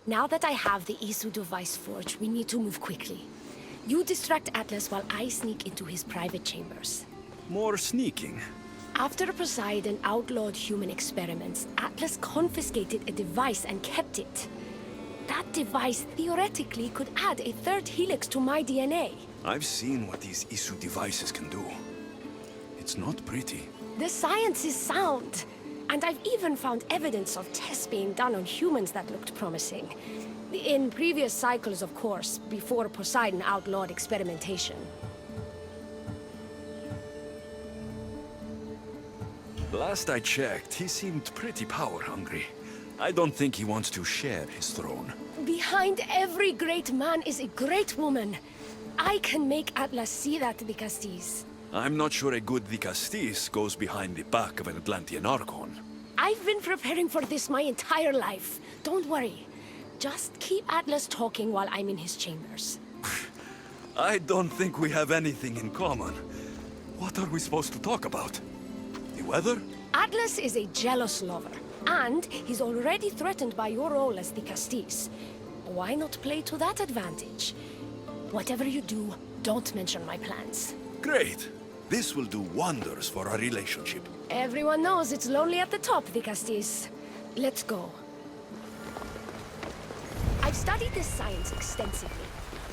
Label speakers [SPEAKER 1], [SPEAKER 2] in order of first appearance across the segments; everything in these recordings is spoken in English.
[SPEAKER 1] Now that I have the Isu device forged, we need to move quickly. You distract Atlas while I sneak into his private chambers.
[SPEAKER 2] More sneaking.
[SPEAKER 1] After Poseidon outlawed human experiments, Atlas confiscated a device and kept it. That device theoretically could add a third helix to my DNA.
[SPEAKER 2] I've seen what these Isu devices can do. It's not pretty.
[SPEAKER 1] The science is sound. And I've even found evidence of tests being done on humans that looked promising. In previous cycles, of course, before Poseidon outlawed experimentation.
[SPEAKER 2] Last I checked, he seemed pretty power-hungry. I don't think he wants to share his throne.
[SPEAKER 1] Behind every great man is a great woman. I can make Atlas see that, Dicastis.
[SPEAKER 2] I'm not sure a good Dicastis goes behind the back of an Atlantean Archon.
[SPEAKER 1] I've been preparing for this my entire life. Don't worry. Just keep Atlas talking while I'm in his chambers.
[SPEAKER 2] I don't think we have anything in common. What are we supposed to talk about? The weather?
[SPEAKER 1] Atlas is a jealous lover, and he's already threatened by your role as Dicastis. Why not play to that advantage? Whatever you do, don't mention my plans.
[SPEAKER 2] Great. This will do wonders for our relationship.
[SPEAKER 1] Everyone knows it's lonely at the top, Dicastis. Let's go. I've studied this science extensively.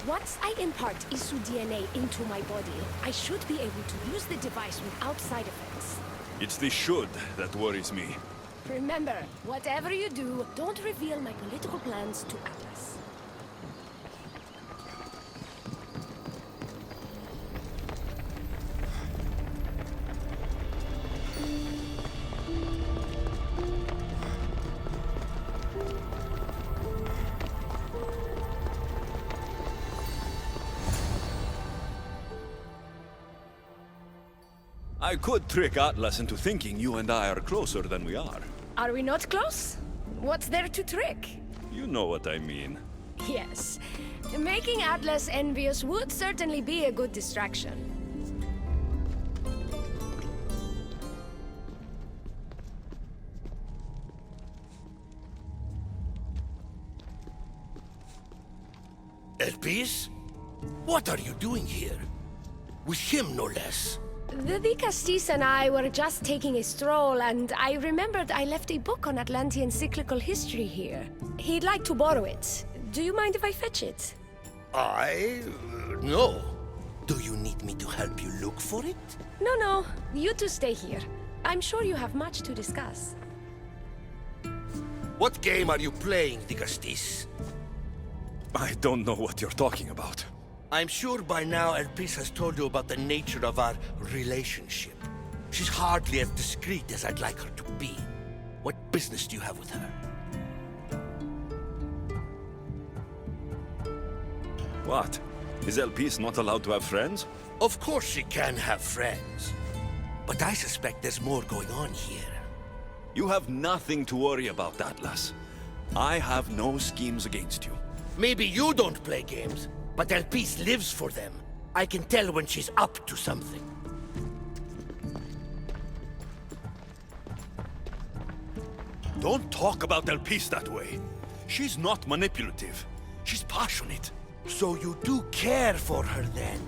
[SPEAKER 1] Once I impart Isu DNA into my body, I should be able to use the device without side effects.
[SPEAKER 2] It's the should that worries me.
[SPEAKER 1] Remember, whatever you do, don't reveal my political plans to Atlas.
[SPEAKER 2] I could trick Atlas into thinking you and I are closer than we are.
[SPEAKER 1] Are we not close? What's there to trick?
[SPEAKER 2] You know what I mean.
[SPEAKER 1] Yes. Making Atlas envious would certainly be a good distraction.
[SPEAKER 3] Elpis? What are you doing here? With him, no less.
[SPEAKER 1] The Dicastis and I were just taking a stroll, and I remembered I left a book on Atlantean cyclical history here. He'd like to borrow it. Do you mind if I fetch it?
[SPEAKER 3] No. Do you need me to help you look for it?
[SPEAKER 1] No. You two stay here. I'm sure you have much to discuss.
[SPEAKER 3] What game are you playing, Dicastis?
[SPEAKER 2] I don't know what you're talking about.
[SPEAKER 3] I'm sure by now Elpis has told you about the nature of our relationship. She's hardly as discreet as I'd like her to be. What business do you have with her?
[SPEAKER 2] What? Is Elpis not allowed to have friends?
[SPEAKER 3] Of course she can have friends. But I suspect there's more going on here.
[SPEAKER 2] You have nothing to worry about, Atlas. I have no schemes against you.
[SPEAKER 3] Maybe you don't play games, but Elpis lives for them. I can tell when she's up to something.
[SPEAKER 2] Don't talk about Elpis that way. She's not manipulative. She's passionate.
[SPEAKER 3] So you do care for her then?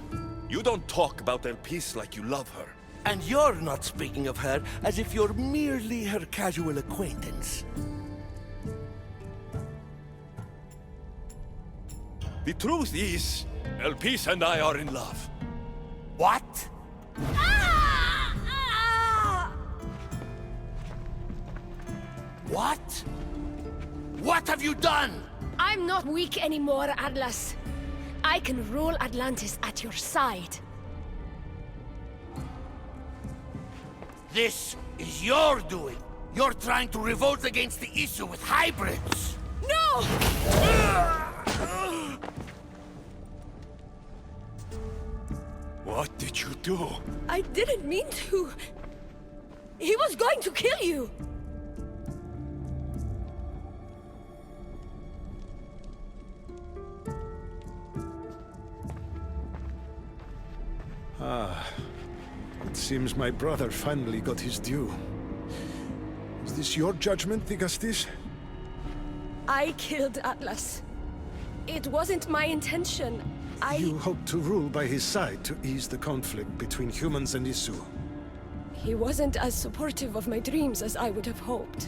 [SPEAKER 2] You don't talk about Elpis like you love her.
[SPEAKER 3] And you're not speaking of her as if you're merely her casual acquaintance.
[SPEAKER 2] The truth is, Elpis and I are in love.
[SPEAKER 3] What? What? What have you done?
[SPEAKER 1] I'm not weak anymore, Atlas. I can rule Atlantis at your side.
[SPEAKER 3] This is your doing. You're trying to revolt against the Isu with hybrids.
[SPEAKER 1] No!
[SPEAKER 2] What did you do?
[SPEAKER 1] I didn't mean to. He was going to kill you.
[SPEAKER 4] It seems my brother finally got his due. Is this your judgment, Dicastis?
[SPEAKER 1] I killed Atlas. It wasn't my intention.
[SPEAKER 4] You hope to rule by his side to ease the conflict between humans and Isu.
[SPEAKER 1] He wasn't as supportive of my dreams as I would have hoped.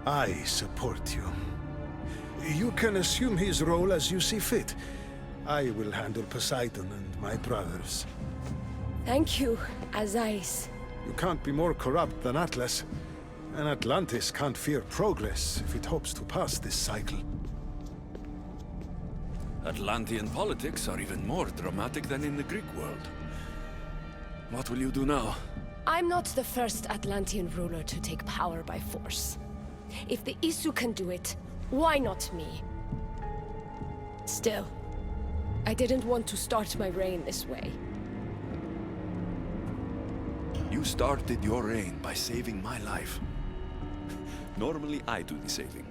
[SPEAKER 4] I support you. You can assume his role as you see fit. I will handle Poseidon and my brothers.
[SPEAKER 1] Thank you, Azais.
[SPEAKER 4] You can't be more corrupt than Atlas. And Atlantis can't fear progress if it hopes to pass this cycle.
[SPEAKER 2] Atlantean politics are even more dramatic than in the Greek world. What will you do now?
[SPEAKER 1] I'm not the first Atlantean ruler to take power by force. If the Isu can do it, why not me? Still, I didn't want to start my reign this way.
[SPEAKER 2] You started your reign by saving my life. Normally, I do the saving.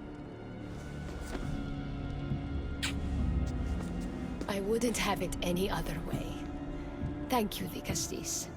[SPEAKER 1] I wouldn't have it any other way. Thank you, the Castis.